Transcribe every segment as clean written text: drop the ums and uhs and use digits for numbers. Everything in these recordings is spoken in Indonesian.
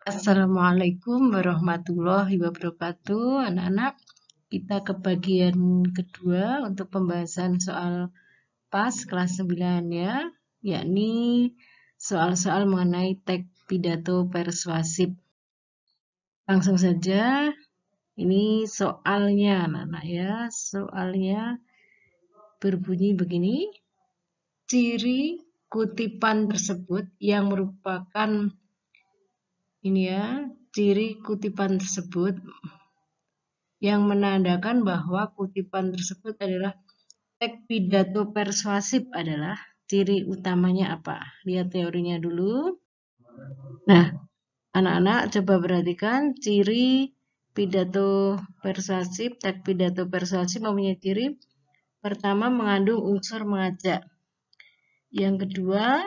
Assalamualaikum warahmatullahi wabarakatuh. Anak-anak, kita ke bagian kedua untuk pembahasan soal PAS kelas 9 ya, yakni soal-soal mengenai teks pidato persuasif. Langsung saja, ini soalnya anak-anak ya. Soalnya berbunyi begini. Ciri kutipan tersebut yang merupakan ini ya, ciri kutipan tersebut yang menandakan bahwa kutipan tersebut adalah teks pidato persuasif adalah ciri utamanya apa? Lihat teorinya dulu. Nah, anak-anak coba perhatikan ciri pidato persuasif, teks pidato persuasif mempunyai ciri pertama mengandung unsur mengajak. Yang kedua,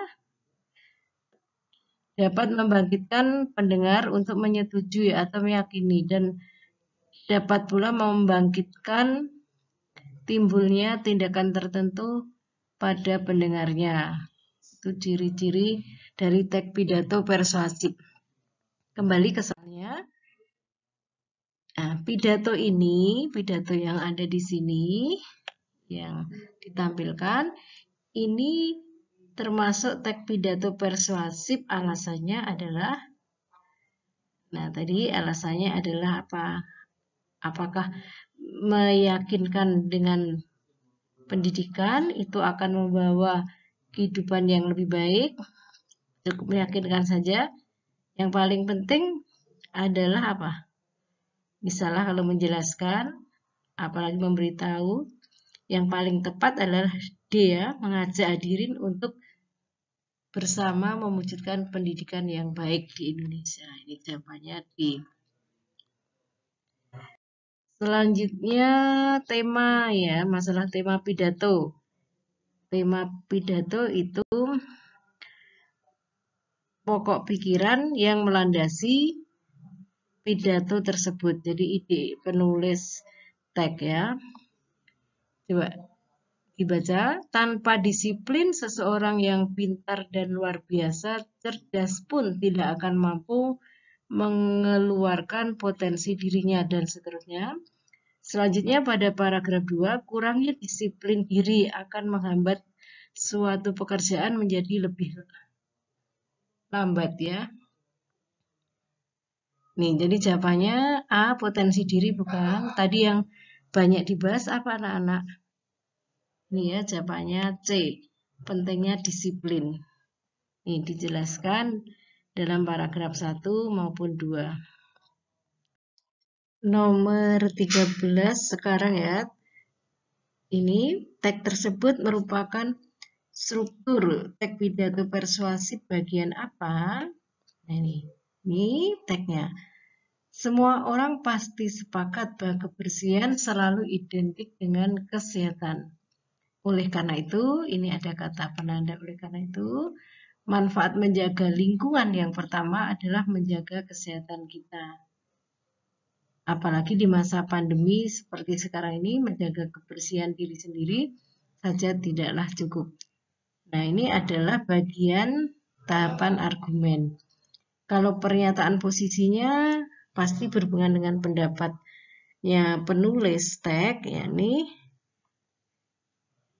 dapat membangkitkan pendengar untuk menyetujui atau meyakini dan dapat pula membangkitkan timbulnya tindakan tertentu pada pendengarnya. Itu ciri-ciri dari teks pidato persuasif. Kembali ke soalnya. Nah, pidato yang ada di sini, yang ditampilkan, ini termasuk teks pidato persuasif. Alasannya adalah, nah tadi alasannya adalah apa? Apakah meyakinkan dengan pendidikan itu akan membawa kehidupan yang lebih baik? Cukup meyakinkan saja. Yang paling penting adalah apa? Misalnya kalau menjelaskan, apalagi memberitahu, yang paling tepat adalah dia mengajak hadirin untuk bersama mewujudkan pendidikan yang baik di Indonesia. Ini jawabannya D. Selanjutnya tema ya, masalah tema pidato. Tema pidato itu pokok pikiran yang melandasi pidato tersebut. Jadi ide penulis teks ya. Coba dibaca. Tanpa disiplin, seseorang yang pintar dan luar biasa, cerdas pun tidak akan mampu mengeluarkan potensi dirinya dan seterusnya. Selanjutnya pada paragraf 2, kurangnya disiplin diri akan menghambat suatu pekerjaan menjadi lebih lambat ya. Nih, jadi jawabannya A, potensi diri bukan. Tadi yang banyak dibahas apa anak-anak? Nih ya, jawabannya C, pentingnya disiplin. Nih, dijelaskan dalam paragraf 1 maupun 2. Nomor 13 sekarang ya. Ini teks tersebut merupakan struktur teks pidato persuasif bagian apa? Nah, ini teksnya. Semua orang pasti sepakat bahwa kebersihan selalu identik dengan kesehatan. Oleh karena itu, ini ada kata penanda. Oleh karena itu, manfaat menjaga lingkungan yang pertama adalah menjaga kesehatan kita. Apalagi di masa pandemi seperti sekarang ini, menjaga kebersihan diri sendiri saja tidaklah cukup. Nah, ini adalah bagian tahapan argumen. Kalau pernyataan posisinya pasti berhubungan dengan pendapatnya penulis teks, yakni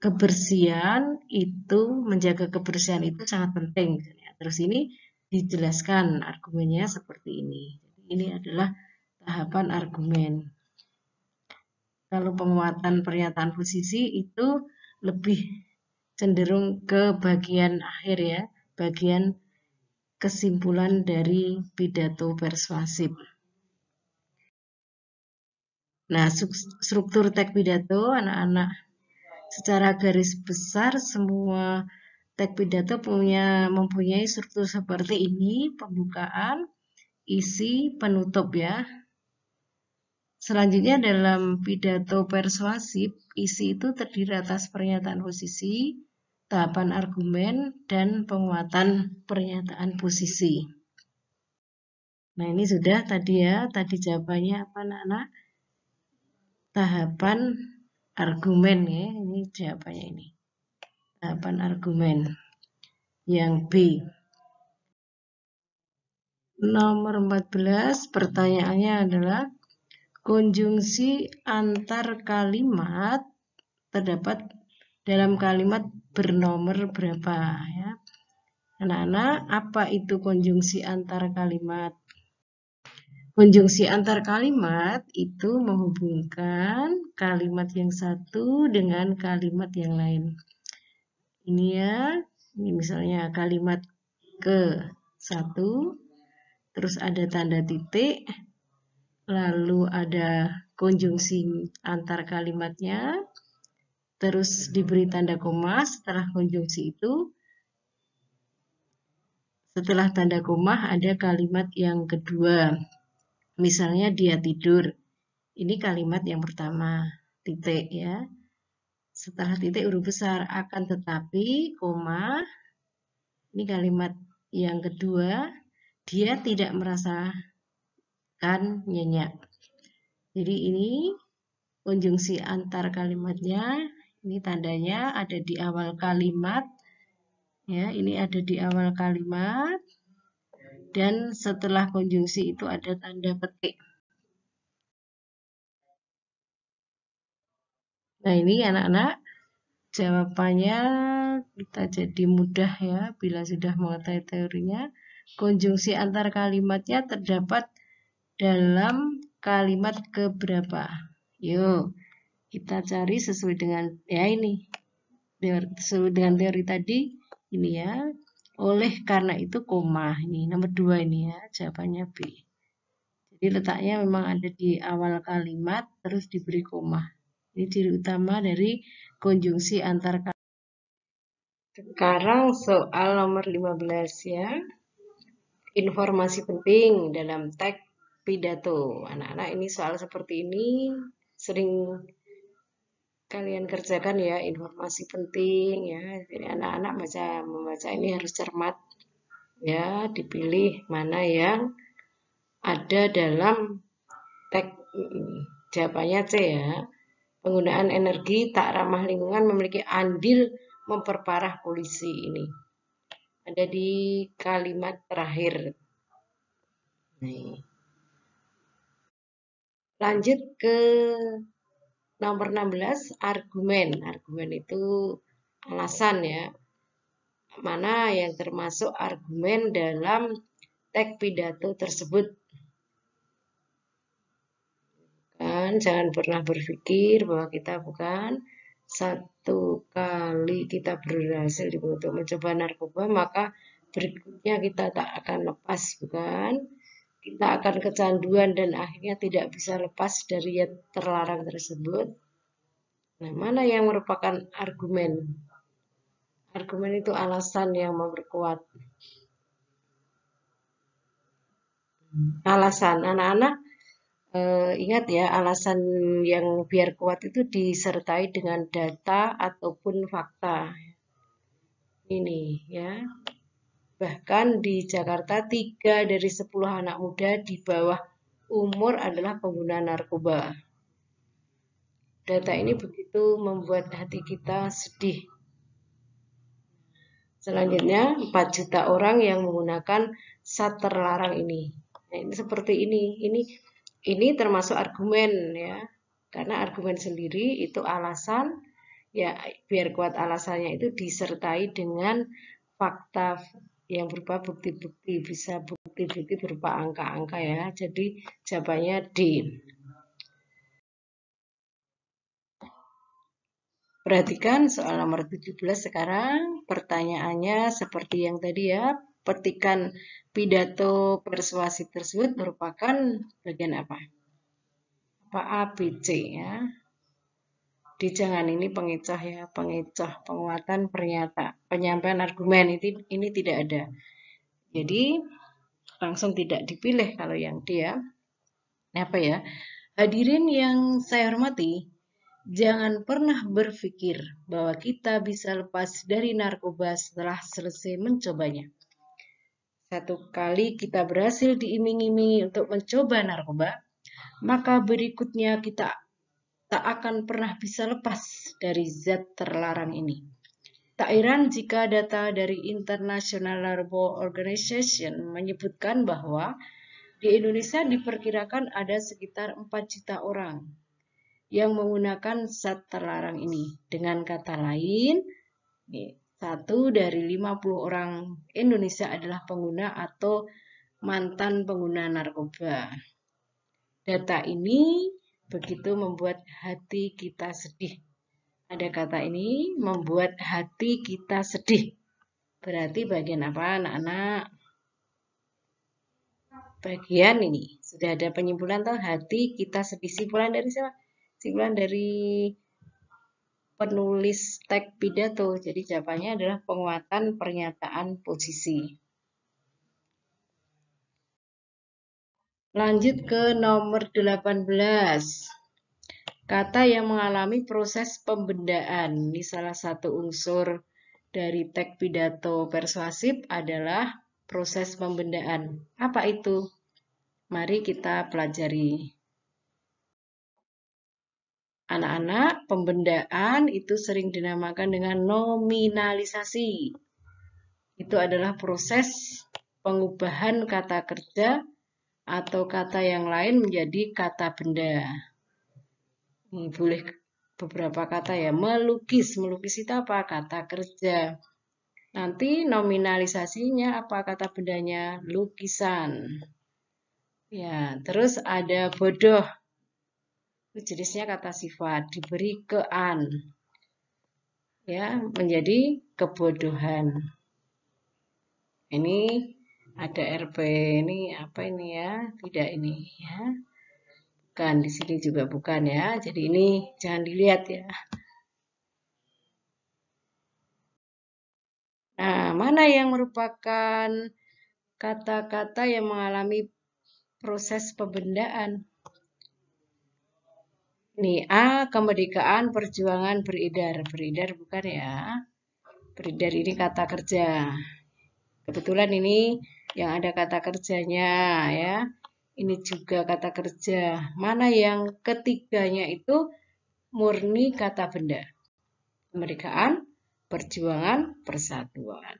kebersihan itu, menjaga kebersihan itu sangat penting. Terus ini dijelaskan argumennya seperti ini. Ini adalah tahapan argumen. Kalau penguatan pernyataan posisi itu lebih cenderung ke bagian akhir ya, bagian kesimpulan dari pidato persuasif. Nah, struktur teks pidato anak-anak, secara garis besar semua teks pidato mempunyai struktur seperti ini: pembukaan, isi, penutup ya. Selanjutnya dalam pidato persuasif, isi itu terdiri atas pernyataan posisi, tahapan argumen, dan penguatan pernyataan posisi. Nah, ini sudah tadi ya, tadi jawabannya apa anak-anak? Tahapan argumen ya, ini jawabannya ini. Tahapan argumen yang B. Nomor 14, pertanyaannya adalah konjungsi antar kalimat terdapat dalam kalimat bernomor berapa ya. Anak-anak, apa itu konjungsi antar kalimat? Konjungsi antar kalimat itu menghubungkan kalimat yang satu dengan kalimat yang lain. Ini ya, ini misalnya kalimat ke satu, terus ada tanda titik, lalu ada konjungsi antar kalimatnya, terus diberi tanda koma setelah konjungsi itu. Setelah tanda koma ada kalimat yang kedua. Misalnya dia tidur. Ini kalimat yang pertama, titik ya. Setelah titik huruf besar, akan tetapi koma. Ini kalimat yang kedua, dia tidak merasakan nyenyak. Jadi ini konjungsi antar kalimatnya. Ini tandanya ada di awal kalimat. Ya, ini ada di awal kalimat. Dan setelah konjungsi itu ada tanda petik. Nah, ini anak-anak jawabannya kita jadi mudah ya bila sudah mengetahui teorinya. Konjungsi antar kalimatnya terdapat dalam kalimat keberapa? Yuk, kita cari sesuai dengan ya ini. Sesuai dengan teori tadi ini ya. Oleh karena itu koma ini nomor 2 ini ya, jawabannya B. Jadi letaknya memang ada di awal kalimat terus diberi koma. Ini ciri utama dari konjungsi antar kalimat. Sekarang soal nomor 15 ya. Informasi penting dalam teks pidato. Anak-anak, ini soal seperti ini sering kalian kerjakan ya, informasi penting ya. Jadi anak-anak membaca ini harus cermat ya, dipilih mana yang ada dalam teks ini. Jawabannya C ya. Penggunaan energi tak ramah lingkungan memiliki andil memperparah polusi ini. Ada di kalimat terakhir. Nih. Lanjut ke nomor 16, argumen. Argumen itu alasan ya. Mana yang termasuk argumen dalam teks pidato tersebut. Kan jangan pernah berpikir bahwa kita bukan satu kali kita berhasil untuk mencoba narkoba, maka berikutnya kita tak akan lepas, bukan? Kita akan kecanduan dan akhirnya tidak bisa lepas dari yang terlarang tersebut. Nah, mana yang merupakan argumen? Argumen itu alasan yang memperkuat. Alasan, anak-anak ingat ya, alasan yang biar kuat itu disertai dengan data ataupun fakta. Ini ya. Bahkan di Jakarta 3 dari 10 anak muda di bawah umur adalah pengguna narkoba. Data ini begitu membuat hati kita sedih. Selanjutnya 4 juta orang yang menggunakan zat terlarang ini. Nah, ini seperti ini. Ini termasuk argumen ya. Karena argumen sendiri itu alasan ya, biar kuat alasannya itu disertai dengan fakta yang berupa bukti-bukti, bisa bukti-bukti berupa angka-angka ya. Jadi jawabannya D. Perhatikan soal nomor 17 sekarang. Pertanyaannya seperti yang tadi ya. Petikan pidato persuasif tersebut merupakan bagian apa? Apa A, B, C ya. Di jangan ini pengecoh ya, pengecoh, penguatan penyampaian argumen ini tidak ada. Jadi langsung tidak dipilih kalau yang dia. Apa ya? Hadirin yang saya hormati, jangan pernah berpikir bahwa kita bisa lepas dari narkoba setelah selesai mencobanya. Satu kali kita berhasil diiming-imingi untuk mencoba narkoba, maka berikutnya kita tak akan pernah bisa lepas dari zat terlarang ini. Tak heran jika data dari International Labour Organization menyebutkan bahwa di Indonesia diperkirakan ada sekitar 4 juta orang yang menggunakan zat terlarang ini. Dengan kata lain, 1 dari 50 orang Indonesia adalah pengguna atau mantan pengguna narkoba. Data ini begitu membuat hati kita sedih. Ada kata ini membuat hati kita sedih. Berarti bagian apa anak-anak? Bagian ini. Sudah ada penyimpulan tuh, hati kita sedih. Simpulan dari siapa? Simpulan dari penulis teks pidato. Jadi jawabannya adalah penguatan pernyataan posisi. Lanjut ke nomor 18. Kata yang mengalami proses pembendaan. Ini salah satu unsur dari teks pidato persuasif adalah proses pembendaan. Apa itu? Mari kita pelajari. Anak-anak, pembendaan itu sering dinamakan dengan nominalisasi. Itu adalah proses pengubahan kata kerja atau kata yang lain menjadi kata benda. Ini boleh beberapa kata ya. Melukis. Melukis itu apa? Kata kerja. Nanti nominalisasinya apa kata bendanya? Lukisan. Ya, terus ada bodoh. Itu jenisnya kata sifat. Diberi kean. Ya, menjadi kebodohan. Ini ada RP. Ini apa ini ya? Tidak ini ya. Bukan, di sini juga bukan ya. Jadi ini jangan dilihat ya. Nah, mana yang merupakan kata-kata yang mengalami proses pembendaan? Ini A, kemerdekaan, perjuangan, beredar. Beredar bukan ya. Beredar ini kata kerja. Kebetulan ini yang ada kata kerjanya ya. Ini juga kata kerja. Mana yang ketiganya itu murni kata benda? Kemerdekaan, perjuangan, persatuan.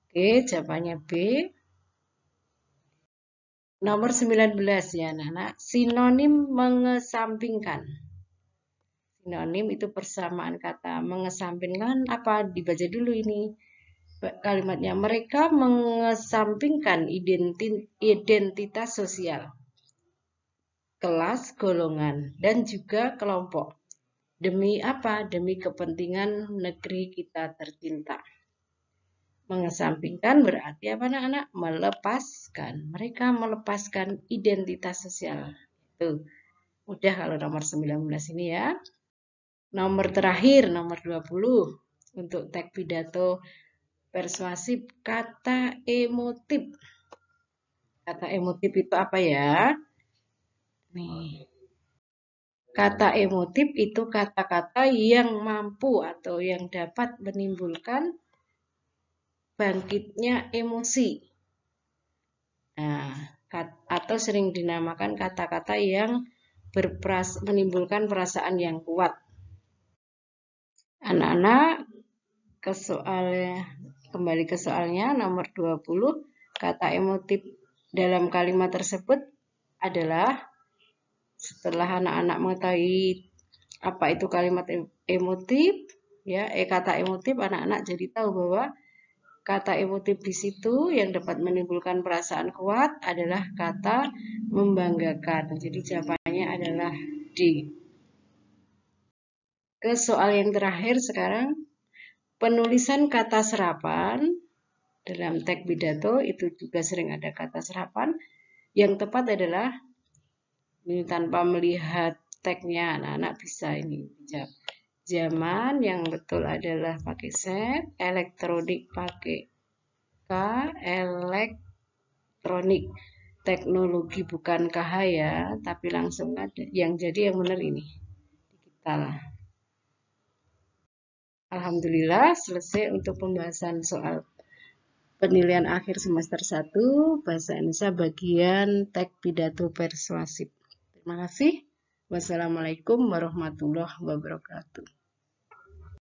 Oke, jawabannya B. Nomor 19 ya anak-anak. Sinonim mengesampingkan. Sinonim itu persamaan kata. Mengesampingkan apa? Dibaca dulu ini kalimatnya. Mereka mengesampingkan identitas sosial, kelas, golongan, dan juga kelompok. Demi apa? Demi kepentingan negeri kita tercinta. Mengesampingkan berarti apa anak-anak? Melepaskan. Mereka melepaskan identitas sosial. Tuh, udah kalau nomor 19 ini ya. Nomor terakhir, nomor 20. Untuk teks pidato persuasif, kata emotif. Kata emotif itu apa ya? Nih. Kata emotif itu kata-kata yang mampu atau yang dapat menimbulkan bangkitnya emosi. Nah, atau sering dinamakan kata-kata yang menimbulkan perasaan yang kuat. Anak-anak, kembali ke soalnya nomor 20, kata emotif dalam kalimat tersebut adalah setelah anak-anak mengetahui apa itu kalimat emotif, ya, kata emotif, anak-anak jadi tahu bahwa kata emotif di situ yang dapat menimbulkan perasaan kuat adalah kata membanggakan. Jadi jawabannya adalah D. Ke soal yang terakhir sekarang, penulisan kata serapan dalam teks pidato itu juga sering ada kata serapan. Yang tepat adalah ini tanpa melihat teksnya, anak-anak bisa ini jawab. Zaman yang betul adalah pakai Z, elektronik pakai K, elektronik. Teknologi bukan KH ya, tapi langsung ada. Yang jadi yang benar ini. Digital. Alhamdulillah selesai untuk pembahasan soal penilaian akhir semester 1 Bahasa Indonesia bagian teks pidato persuasif. Terima kasih. Wassalamualaikum warahmatullahi wabarakatuh.